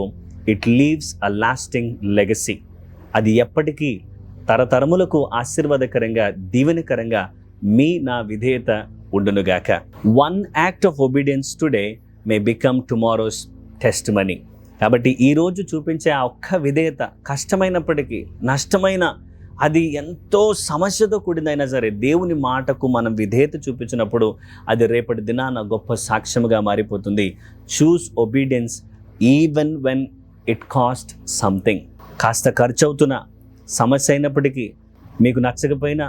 it leaves a lasting legacy. అది ఎప్పటికీ తరతరములకు ఆశీర్వాదకరంగా, దీవెనకరంగా నా విధేయత ఉండునుగాక. One act of obedience today may become tomorrow's testimony. కాబట్టి ఈరోజు చూపించే ఆ ఒక్క విధేయత కష్టమైనప్పటికీ, నష్టమైన, అది ఎంతో సమస్యతో కూడిందైనా సరే దేవుని మాటకు మనం విధేయత చూపించినప్పుడు అది రేపటి దినాన గొప్ప సాక్ష్యముగా మారిపోతుంది. Choose obedience even when it cost something. కాస్త ఖర్చు అవుతున్న సమస్య అయినప్పటికీ, మీకు నచ్చకపోయినా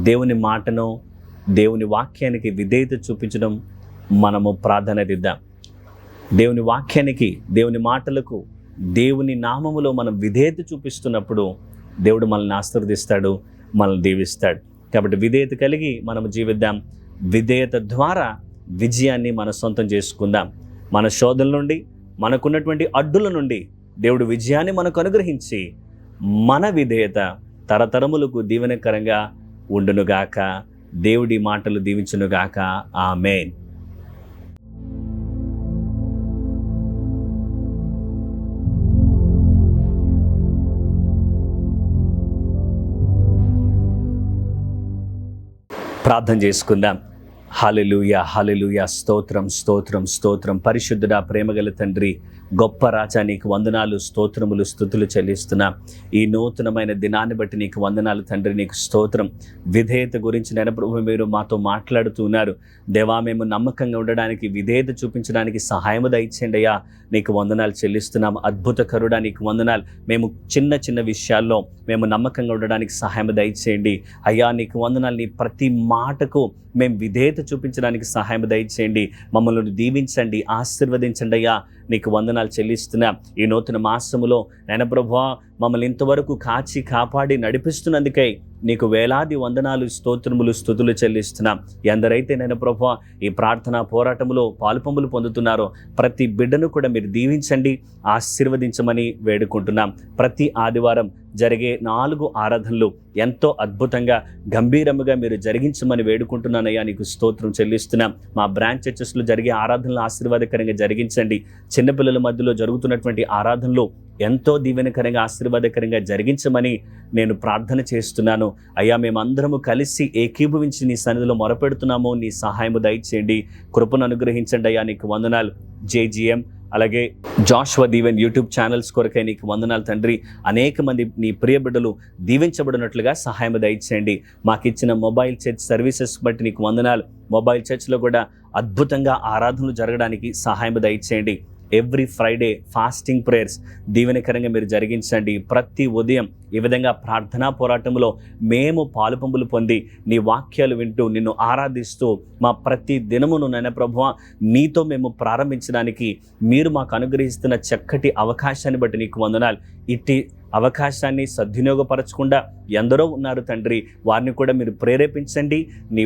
దేవుని మాటను, దేవుని వాక్యానికి విధేయత చూపించడం మనము ప్రాధాన్యత ఇద్దాం. దేవుని వాక్యానికి, దేవుని మాటలకు, దేవుని నామములో మనం విధేయత చూపిస్తున్నప్పుడు దేవుడు మనల్ని ఆశీర్వదిస్తాడు, మనల్ని దీవిస్తాడు. కాబట్టి విధేయత కలిగి మనము జీవిద్దాం. విధేయత ద్వారా విజయాన్ని మన సొంతం చేసుకుందాం. మన శోధనల నుండి, మనకున్నటువంటి అడ్డుల నుండి దేవుడు విజయాన్ని మనకు అనుగ్రహించి మన విధేయత తరతరములకు దీవెనకరంగా ఉండునుగాక. దేవుడి మాటలు దీవించునుగాక. ఆమేన్. ప్రార్థన చేసుకుందాం. హల్లెలూయా, హల్లెలూయా. స్తోత్రం, స్తోత్రం, స్తోత్రం. పరిశుద్ధుడా, ప్రేమగల తండ్రి, గొప్ప రాజా, నీకు వందనాలు, స్తోత్రములు, స్తుతులు చెల్లిస్తున్నా. ఈ నూతనమైన దినాన్ని బట్టి నీకు వందనాలు తండ్రి, నీకు స్తోత్రం. విధేయత గురించి నేను ప్రభు మీరు మాతో మాట్లాడుతున్నారు. దేవా, మేము నమ్మకంగా ఉండడానికి, విధేయత చూపించడానికి సహాయము దయచేయండి అయ్యా. నీకు వందనాలు చెల్లిస్తున్నాం. అద్భుతకరుడా, నీకు వందనాలు. మేము చిన్న చిన్న విషయాల్లో మేము నమ్మకంగా ఉండడానికి సహాయం దయచేయండి అయ్యా. నీకు వందనాలు. నీ ప్రతి మాటకు మేము విధేయత చూపించడానికి సహాయం దయచేయండి. మమ్మల్ని దీవించండి, ఆశీర్వదించండి అయ్యా. నీకు వందనాలు చెల్లిస్తున్నా. ఈ నూతన మాసములో నాయన ప్రభువా, మమ్మల్ని ఇంతవరకు కాచి కాపాడి నడిపిస్తున్నందుకై నీకు వేలాది వందనాలు, స్తోత్రములు, స్తుతులు చెల్లిస్తున్నాం. ఎందరైతే నాయన ప్రభువా ఈ ప్రార్థనా పోరాటంలో పాలుపంపులు పొందుతున్నారో ప్రతి బిడ్డను కూడా మీరు దీవించండి, ఆశీర్వదించమని వేడుకుంటున్నాం. ప్రతి ఆదివారం జరిగే 4 ఆరాధనలు ఎంతో అద్భుతంగా, గంభీరముగా మీరు జరిగించమని వేడుకుంటున్నానయ్యా. నీకు స్తోత్రం చెల్లిస్తున్నాం. మా బ్రాంచ్ చర్చెస్లో జరిగే ఆరాధనలు ఆశీర్వాదకరంగా జరిగించండి. చిన్నపిల్లల మధ్యలో జరుగుతున్నటువంటి ఆరాధనలు ఎంతో దీవెనకరంగా, ఆశీర్వాదకరంగా జరిగించమని నేను ప్రార్థన చేస్తున్నాను అయ్యా. మేమందరము కలిసి ఏకీభవించి నీ సన్నిధిలో మొరపెడుతున్నాము. నీ సహాయము దయచేయండి, కృపను అనుగ్రహించండి అయ్యా. నీకు వందనాలు. JGM అలాగే జాషువా దీవెన్ యూట్యూబ్ ఛానల్స్ కొరకై నీకు వందనాలు తండ్రి. అనేక మంది నీ ప్రియ బిడ్డలు దీవించబడినట్లుగా సహాయం దయచేయండి. మాకు ఇచ్చిన మొబైల్ చర్చ్ సర్వీసెస్ బట్టి నీకు వందనాలు. మొబైల్ చర్చ్లో కూడా అద్భుతంగా ఆరాధనలు జరగడానికి సహాయం దయచేయండి. ఎవ్రీ ఫ్రైడే ఫాస్టింగ్ ప్రేయర్స్ దీవెనకరంగా మీరు జరిగించండి. ప్రతి ఉదయం ఈ విధంగా ప్రార్థనా పోరాటంలో మేము పాలుపంపులు పొంది నీ వాక్యాలు వింటూ నిన్ను ఆరాధిస్తూ మా ప్రతి దినమును నాయన ప్రభువా నీతో మేము ప్రారంభించడానికి మీరు మాకు అనుగ్రహిస్తున్న చక్కటి అవకాశాన్ని బట్టి నీకు వందనాలు. ఇట్టి అవకాశాన్ని సద్వినియోగపరచకుండా ఎందరో ఉన్నారు తండ్రి, వారిని కూడా మీరు ప్రేరేపించండి. నీ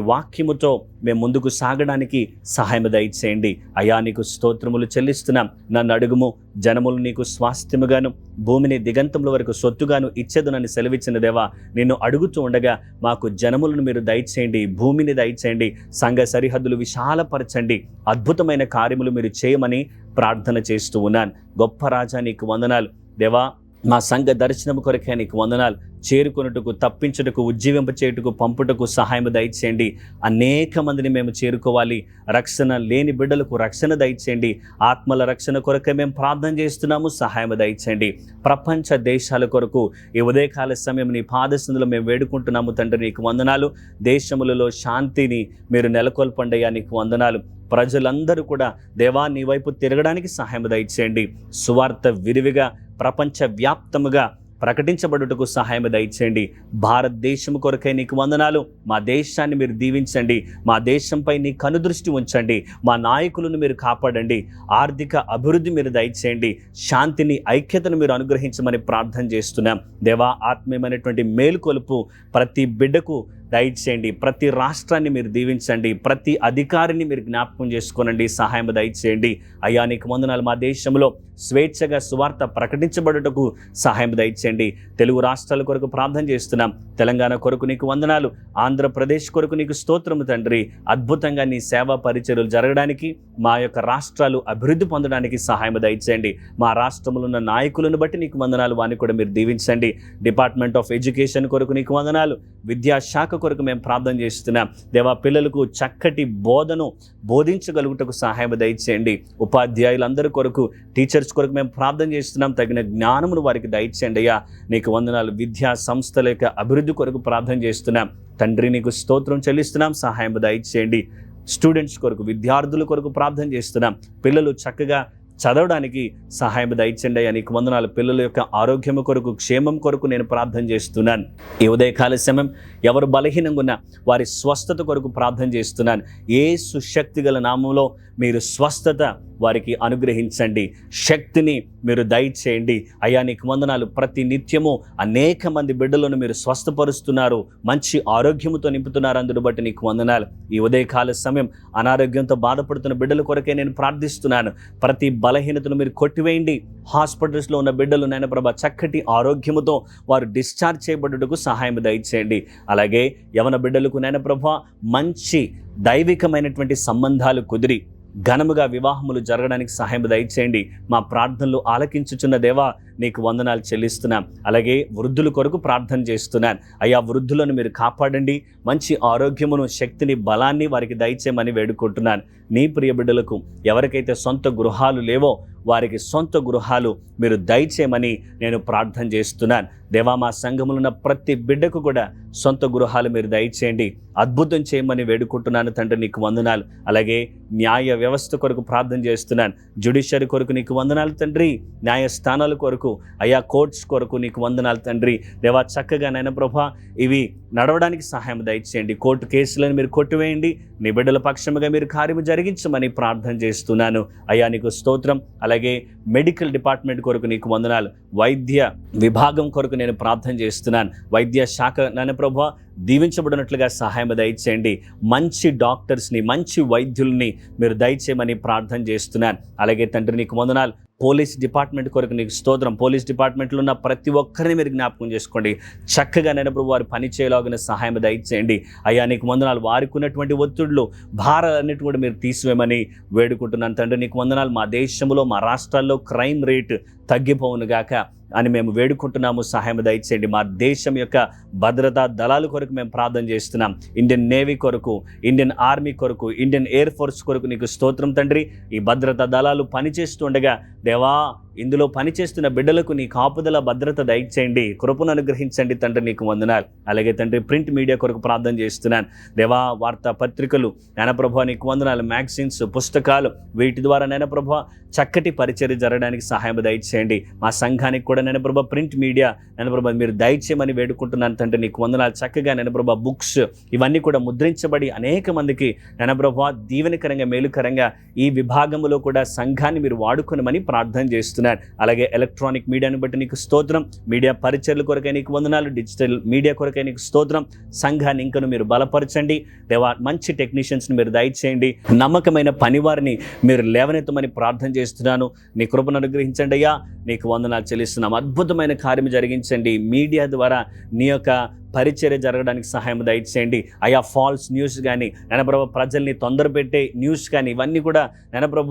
వాక్యముతో మేము ముందుకు సాగడానికి సహాయం దయచేయండి అయ్యా. నీకు స్తోత్రములు చెల్లిస్తున్నాం. నన్ను అడుగుము, జనములు నీకు స్వాస్థ్యముగాను భూమిని దిగంతముల వరకు సొత్తుగాను ఇచ్చేదునని సెలవిచ్చిన దేవా, నిన్ను అడుగుతూ ఉండగా మాకు జనములను మీరు దయచేయండి, భూమిని దయచేయండి, సంఘ సరిహద్దులు విశాలపరచండి, అద్భుతమైన కార్యములు మీరు చేయమని ప్రార్థన చేస్తూ ఉన్నాను. గొప్ప రాజా నీకు వందనాలు దేవా. మా సంఘ దర్శనము కొరకే నీకు వందనాలు. చేరుకొనుటకు, తప్పించుటకు, ఉజ్జీవింపచేయుటకు, పంపుటకు సహాయం దయచేయండి. అనేక మందిని మేము చేరుకోవాలి. రక్షణ లేని బిడ్డలకు రక్షణ దయచేయండి. ఆత్మల రక్షణ కొరకే మేము ప్రార్థన చేస్తున్నాము, సహాయం దయచేయండి. ప్రపంచ దేశాల కొరకు ఈ ఉదయకాల సమయం నీ పాదసందులో మేము వేడుకుంటున్నాము తండ్రి. నీకు వందనాలు. దేశములలో శాంతిని మీరు నెలకొల్పండియా. నీకు వందనాలు. ప్రజలందరూ కూడా దేవా నీ వైపు తిరగడానికి సహాయం దయచేయండి. సువార్త విరివిగా ప్రపంచవ్యాప్తముగా ప్రకటించబడుటకు సహాయం దయచేయండి. భారతదేశం కొరకై నీకు వందనాలు. మా దేశాన్ని మీరు దీవించండి. మా దేశంపై నీ కనుదృష్టి ఉంచండి. మా నాయకులను మీరు కాపాడండి. ఆర్థిక అభివృద్ధి మీరు దయచేయండి. శాంతిని, ఐక్యతను మీరు అనుగ్రహించమని ప్రార్థన చేస్తున్నాం. దేవా, ఆత్మీయమైనటువంటి మేలుకొలుపు ప్రతి బిడ్డకు దయచేయండి. ప్రతి రాష్ట్రాన్ని మీరు దీవించండి. ప్రతి అధికారిని మీరు జ్ఞాపకం చేసుకోనండి. సహాయం దయచేయండి. అయ్యా, నీకు వందనాలు. మా దేశంలో స్వేచ్ఛగా సువార్త ప్రకటించబడుటకు సహాయం దయచేయండి. తెలుగు రాష్ట్రాల కొరకు ప్రార్థన చేస్తున్నాం. తెలంగాణ కొరకు నీకు వందనాలు. ఆంధ్రప్రదేశ్ కొరకు నీకు స్తోత్రము తండ్రి. అద్భుతంగా నీ సేవా పరిచర్యలు జరగడానికి, మా యొక్క రాష్ట్రాలు అభివృద్ధి పొందడానికి సహాయం దయచేయండి. మా రాష్ట్రంలో ఉన్న నాయకులను బట్టి నీకు వందనాలు. వారిని కూడా మీరు దీవించండి. డిపార్ట్మెంట్ ఆఫ్ ఎడ్యుకేషన్ కొరకు నీకు వందనాలు. విద్యాశాఖ కొరకు మేము ప్రార్థన చేస్తున్నాం. దేవా, పిల్లలకు చక్కటి బోధను బోధించగలుగుటకు సహాయం దయచేయండి. ఉపాధ్యాయులందరి కొరకు, టీచర్స్ కొరకు మేము ప్రార్థన చేస్తున్నాం. తగిన జ్ఞానమును వారికి దయచేయండి. అయ్యా, నీకు వందనాలు. విద్యా సంస్థల యొక్క అభివృద్ధి కొరకు ప్రార్థన చేస్తున్నాం. తండ్రి, నీకు స్తోత్రం చెల్లిస్తున్నాం. సహాయం దయచేయండి. స్టూడెంట్స్ కొరకు, విద్యార్థుల కొరకు ప్రార్థన చేస్తున్నాం. పిల్లలు చక్కగా చదవడానికి సహాయం దయచేయండి. అయ్యా, నీకు వందనాలు. పిల్లల యొక్క ఆరోగ్యం కొరకు, క్షేమం కొరకు నేను ప్రార్థన చేస్తున్నాను. ఈ ఉదయకాల సమయం ఎవరు బలహీనంగా ఉన్నా వారి స్వస్థత కొరకు ప్రార్థన చేస్తున్నాను. యేసు శక్తి గల నామంలో మీరు స్వస్థత వారికి అనుగ్రహించండి. శక్తిని మీరు దయచేయండి. అయ్యా, నీకు వందనాలు. ప్రతి నిత్యము అనేక మంది బిడ్డలను మీరు స్వస్థపరుస్తున్నారు. మంచి ఆరోగ్యముతో నింపుతున్నారు. అందును బట్టి నీకు వందనాలు. ఈ ఉదయకాల సమయం అనారోగ్యంతో బాధపడుతున్న బిడ్డల కొరకే నేను ప్రార్థిస్తున్నాను. ప్రతి బలహీనతను మీరు కొట్టివేయండి. హాస్పిటల్స్లో ఉన్న బిడ్డలు నాయన ప్రభా చక్కటి ఆరోగ్యముతో వారు డిశ్చార్జ్ చేయబడుటకు సహాయం దయచేయండి. అలాగే యవన బిడ్డలకు నాయన ప్రభా మంచి దైవికమైనటువంటి సంబంధాలు కుదిరి ఘనముగా వివాహములు జరగడానికి సహాయం దయచేయండి. మా ప్రార్థనలు ఆలకించుచున్న దేవా, నీకు వందనాలు చెల్లిస్తున్నాం. అలాగే వృద్ధుల కొరకు ప్రార్థన చేస్తున్నాను. అయ్యా, వృద్ధులను మీరు కాపాడండి. మంచి ఆరోగ్యమును, శక్తిని, బలాన్ని వారికి దయచేయమని వేడుకుంటున్నాను. నీ ప్రియ బిడ్డలకు ఎవరికైతే సొంత గృహాలు లేవో వారికి సొంత గృహాలు మీరు దయచేయమని నేను ప్రార్థన చేస్తున్నాను. దేవా, మా సంఘములో ఉన్న ప్రతి బిడ్డకు కూడా సొంత గృహాలు మీరు దయచేయండి. అద్భుతం చేయమని వేడుకుంటున్నాను తండ్రి, నీకు వందనాలు. అలాగే న్యాయ వ్యవస్థ కొరకు ప్రార్థన చేస్తున్నాను. జ్యుడిషియరీ కొరకు నీకు వందనాలు తండ్రి. న్యాయస్థానాల కొరకు, అయ్యా కోర్ట్స్ కొరకు నీకు వందనాలు తండ్రి. దేవా, చక్కగా నాయన ప్రభా ఇవి నడవడానికి సహాయం దయచేయండి. కోర్టు కేసులను మీరు కొట్టివేయండి. నీ బిడ్డల పక్షముగా మీరు కార్యము జరిగించమని ప్రార్థన చేస్తున్నాను. అయ్యా, నీకు స్తోత్రం. అలాగే మెడికల్ డిపార్ట్మెంట్ కొరకు నీకు వందనాలు. వైద్య విభాగం కొరకు నేను ప్రార్థన చేస్తున్నాను. వైద్య శాఖ నాయన ప్రభా దీవించబడినట్లుగా సహాయం దయచేయండి. మంచి డాక్టర్స్ని, మంచి వైద్యుల్ని మీరు దయచేయమని ప్రార్థన చేస్తున్నాను. అలాగే తండ్రి, నీకు వందనాలు. పోలీస్ డిపార్ట్మెంట్ కొరకు నీకు స్తోత్రం. పోలీస్ డిపార్ట్మెంట్లో ఉన్న ప్రతి ఒక్కరిని మీరు జ్ఞాపకం చేసుకోండి. చక్కగా నేను ప్రభు వారు పని చేయలాగిన సహాయం దయచేయండి. అయ్యా, నీకు వందనాలు. వారికి ఉన్నటువంటి ఒత్తిడులు, భారాలన్నిటి కూడా మీరు తీసివేయమని వేడుకుంటున్నాను తండ్రి, నీకు వందనాలు. మా దేశంలో, మా రాష్ట్రాల్లో క్రైమ్ రేట్ తగ్గిపోవును గాక అని మేము వేడుకుంటున్నాము. సహాయం దయచేయండి. మా దేశం యొక్క భద్రతా దళాల కొరకు మేము ప్రార్థన చేస్తున్నాం. ఇండియన్ నేవీ కొరకు, ఇండియన్ ఆర్మీ కొరకు, ఇండియన్ ఎయిర్ ఫోర్స్ కొరకు నీకు స్తోత్రం తండ్రి. ఈ భద్రతా దళాలు పనిచేస్తుండగా దేవా, ఇందులో పనిచేస్తున్న బిడ్డలకు నీ కాపుదల, భద్రత దయచేయండి. కృపను అనుగ్రహించండి తండ్రి, నీకు వందనాలు. అలాగే తండ్రి, ప్రింట్ మీడియా కొరకు ప్రార్థన చేస్తున్నాను. దేవా, వార్తా పత్రికలు నాయన ప్రభా నీకు వందనాలు. మ్యాగజైన్స్, పుస్తకాలు, వీటి ద్వారా నాయన ప్రభా చక్కటి పరిచర్య జరగడానికి సహాయం దయచేయండి. మా సంఘానికి కూడా నాయన ప్రభా ప్రింట్ మీడియా నాయన ప్రభా మీరు దయచేయమని వేడుకుంటున్నాను తండ్రి, నీకు వందనాలు. చక్కగా నాయన ప్రభా బుక్స్ ఇవన్నీ కూడా ముద్రించబడి అనేక మందికి నాయన ప్రభా దీవెనకరంగా, మేలుకరంగా ఈ విభాగంలో కూడా సంఘాన్ని మీరు వాడుకొనమని ప్రార్థన చేస్తున్నాను. అలాగే ఎలక్ట్రానిక్ మీడియాని బట్టి నీకు స్తోత్రం. మీడియా పరిచర్ల కొరకై నీకు వందనాలు. డిజిటల్ మీడియా కొరకై నీకు స్తోత్రం. సంఘాన్ని ఇంకను మీరు బలపరచండి దేవా. మంచి టెక్నీషియన్స్ని మీరు దయచేయండి. నమ్మకమైన పనివారిని మీరు లేవనెత్తమని ప్రార్థన చేస్తున్నాను. నీ కృపను అనుగ్రహించండి అయ్యా. నీకు వందనాలు చెల్లిస్తున్నాం. అద్భుతమైన కార్యం జరిగించండి. మీడియా ద్వారా నీ యొక్క పరిచర్య జరగడానికి సహాయం దయచేయండి అయ్యా. ఫాల్స్ న్యూస్ కానీ ననప్రభ ప్రజల్ని తొందరపెట్టే న్యూస్ కానీ ఇవన్నీ కూడా ననప్రభ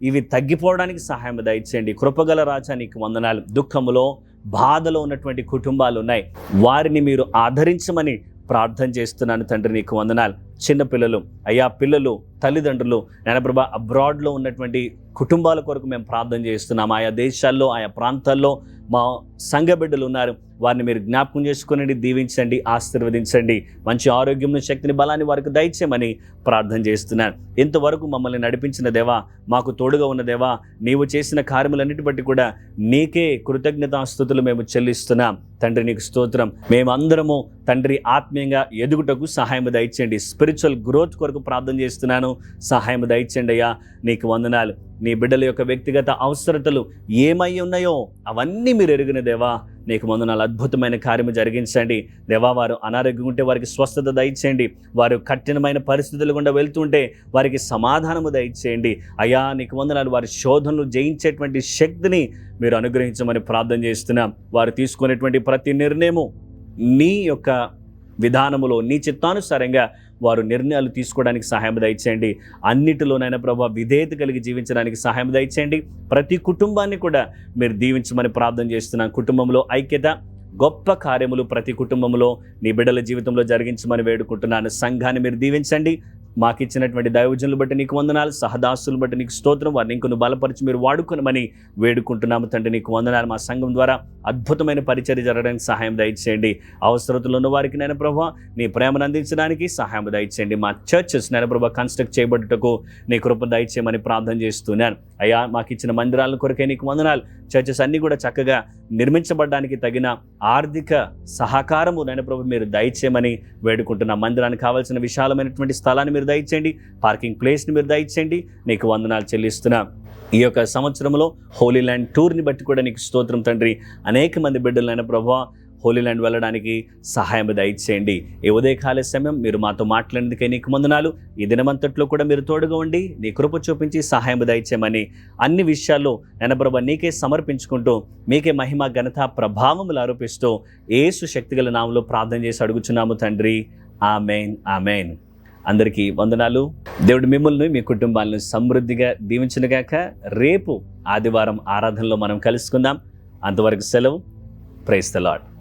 ఇవి తగ్గిపోవడానికి సహాయం దయచేయండి. కృపగల రాజా నీకు వందనాలు. దుఃఖములో, బాధలో ఉన్నటువంటి కుటుంబాలు ఉన్నాయి, వారిని మీరు ఆదరించమని ప్రార్థన చేస్తున్నాను తండ్రి, నీకు వందనాలు. చిన్నపిల్లలు, అయ్యా పిల్లలు, తల్లిదండ్రులు, నాయన ప్రభా అబ్రాడ్లో ఉన్నటువంటి కుటుంబాల కొరకు మేము ప్రార్థన చేస్తున్నాం. ఆయా దేశాల్లో, ఆయా ప్రాంతాల్లో మా సంఘ బిడ్డలు ఉన్నారు. వారిని మీరు జ్ఞాపకం చేసుకునండి, దీవించండి, ఆశీర్వదించండి. మంచి ఆరోగ్యం, శక్తిని, బలాన్ని వారికి దయచేయమని ప్రార్థన చేస్తున్నాను. ఇంతవరకు మమ్మల్ని నడిపించిన దేవా, మాకు తోడుగా ఉన్న దేవా, నీవు చేసిన కార్యములన్నిటి బట్టి కూడా నీకే కృతజ్ఞతాస్తుతులు మేము చెల్లిస్తున్నాం. తండ్రి నీకు స్తోత్రం. మేమందరము తండ్రి ఆత్మీయంగా ఎదుగుటకు సహాయం దయచేయండి. స్పిరిచువల్ గ్రోత్ కొరకు ప్రార్థన చేస్తున్నాను, సహాయం దయచేయండి అయ్యా. నీకు వందనాలు. నీ బిడ్డల యొక్క వ్యక్తిగత అవసరతలు ఏమై ఉన్నాయో అవన్నీ మీరు ఎరిగిన దేవా, నీకు వందనాలు. అద్భుతమైన కార్యము జరిగించండి దేవా. వారు అనారోగ్యం ఉంటే వారికి స్వస్థత దయచేయండి. వారు కఠినమైన పరిస్థితులు గుండా వెళ్తుంటే వారికి సమాధానము దయచేయండి అయ్యా. నీకు వందనాలు. వారి శోధనలు జయించేటువంటి శక్తిని మీరు అనుగ్రహించమని ప్రార్థన చేస్తున్నాం. వారు తీసుకునేటువంటి ప్రతి నిర్ణయము నీ యొక్క విధానములో, నీ చిత్తానుసారంగా వారు నిర్ణయాలు తీసుకోవడానికి సహాయం దయచేయండి. అన్నిటిలోనైనా ప్రభావ విధేయత కలిగి జీవించడానికి సహాయం దయచేయండి. ప్రతి కుటుంబాన్ని కూడా మీరు దీవించమని ప్రార్థన చేస్తున్నాను. కుటుంబంలో ఐక్యత, గొప్ప కార్యములు ప్రతి కుటుంబంలో నీ బిడ్డల జీవితంలో జరిగించమని వేడుకుంటున్నాను. సంఘాన్ని మీరు దీవించండి. మాకు ఇచ్చినటువంటి దైవజనులు బట్టి నీకు వందనాలు, సహదాసులు బట్టి నీకు స్తోత్రం. వారిని ఇంకొన్ని బలపరిచి మీరు వాడుకోనమని వేడుకుంటున్నాము తండ్రి. నీకు వందనాలు. మా సంఘం ద్వారా అద్భుతమైన పరిచర్య జరగడానికి సహాయం దయచేయండి. అవసరతలు ఉన్న వారికి నేను ప్రభా నీ ప్రేమను అందించడానికి సహాయం దయచేయండి. మా చర్చెస్ నేను ప్రభా కన్స్ట్రక్ట్ చేయబడుటకు నీ కృప దయచేయమని ప్రార్థన చేస్తున్నాను అయ్యా. మాకు ఇచ్చిన మందిరాల కొరకే నీకు వందనాలు. చర్చెస్ అన్నీ కూడా చక్కగా నిర్మించబడడానికి తగిన ఆర్థిక సహకారము నేను ప్రభు మీరు దయచేయమని వేడుకుంటున్నాం. మందిరానికి కావాల్సిన విశాలమైనటువంటి స్థలాన్ని మీరు దయచేయండి. పార్కింగ్ ప్లేస్ని మీరు దయచేయండి. నీకు వందనాలు చెల్లిస్తున్నాం. ఈ యొక్క సంవత్సరంలో హోలీ ల్యాండ్ టూర్ని బట్టి కూడా నీకు స్తోత్రం తండ్రి. అనేక మంది బిడ్డలైన ప్రభువా హోలీ ల్యాండ్ వెళ్ళడానికి సహాయం దయచేయండి. ఈ ఉదయకాల సమయం మీరు మాతో మాట్లాడినందుకే నీకు వందనాలు. ఈ దినమంతట్లో కూడా మీరు తోడుగా ఉండి నీ కృప చూపించి సహాయం దయచేయమని అన్ని విషయాల్లో నేను ప్రభు నీకే సమర్పించుకుంటూ మీకే మహిమ, ఘనత, ప్రభావములు ఆరోపిస్తూ యేసు శక్తిగల నామములో ప్రార్థన చేసి అడుగుచున్నాము తండ్రి. Amen, amen. అందరికీ వందనాలు. దేవుడు మిమ్మల్ని, మీ కుటుంబాలను సమృద్ధిగా దీవించునుగాక. రేపు ఆదివారం ఆరాధనలో మనం కలుసుకుందాం. అంతవరకు సెలవు. Praise the lord.